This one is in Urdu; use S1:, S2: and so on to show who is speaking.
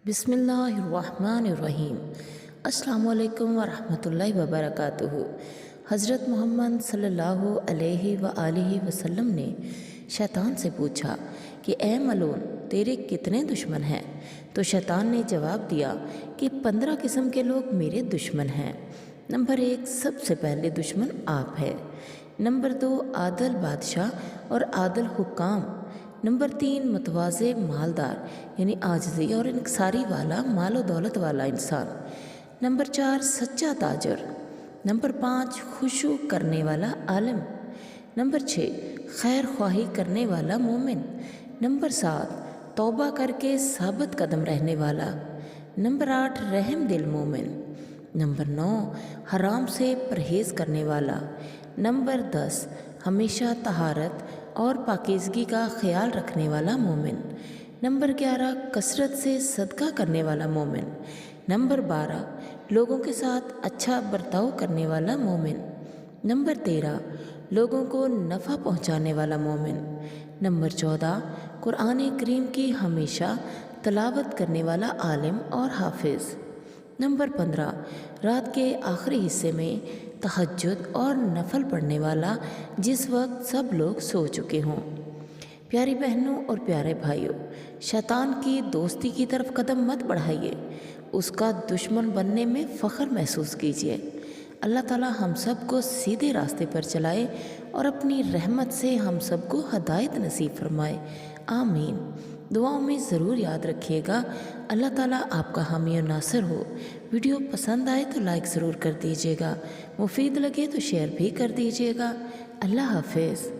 S1: بسم اللہ الرحمن الرحیم۔ السلام علیکم ورحمۃ اللہ وبرکاتہ۔ حضرت محمد صلی اللہ علیہ وآلہ وسلم نے شیطان سے پوچھا کہ اے ملعون، تیرے کتنے دشمن ہیں؟ تو شیطان نے جواب دیا کہ 15 قسم کے لوگ میرے دشمن ہیں۔ نمبر 1، سب سے پہلے دشمن آپ ہے۔ نمبر 2، عادل بادشاہ اور عادل حکام۔ نمبر 3، متواضع مالدار یعنی عاجزی اور انکساری والا مال و دولت والا انسان۔ نمبر 4، سچا تاجر۔ نمبر 5، خشوع کرنے والا عالم۔ نمبر 6، خیر خواہی کرنے والا مومن۔ نمبر 7، توبہ کر کے ثابت قدم رہنے والا۔ نمبر 8، رحم دل مومن۔ نمبر 9، حرام سے پرہیز کرنے والا۔ نمبر 10، ہمیشہ طہارت اور پاکیزگی کا خیال رکھنے والا مومن۔ نمبر 11، کثرت سے صدقہ کرنے والا مومن۔ نمبر 12، لوگوں کے ساتھ اچھا برتاؤ کرنے والا مومن۔ نمبر 13، لوگوں کو نفع پہنچانے والا مومن۔ نمبر 14، قرآن کریم کی ہمیشہ تلاوت کرنے والا عالم اور حافظ۔ نمبر 15، رات کے آخری حصے میں تہجد اور نفل پڑھنے والا جس وقت سب لوگ سو چکے ہوں۔ پیاری بہنوں اور پیارے بھائیوں، شیطان کی دوستی کی طرف قدم مت بڑھائیے، اس کا دشمن بننے میں فخر محسوس کیجیے۔ اللہ تعالی ہم سب کو سیدھے راستے پر چلائے اور اپنی رحمت سے ہم سب کو ہدایت نصیب فرمائے، آمین۔ دعاؤں میں ضرور یاد رکھیے گا۔ اللہ تعالیٰ آپ کا حامی و ناصر ہو۔ ویڈیو پسند آئے تو لائک ضرور کر دیجیے گا، مفید لگے تو شیئر بھی کر دیجیے گا۔ اللہ حافظ۔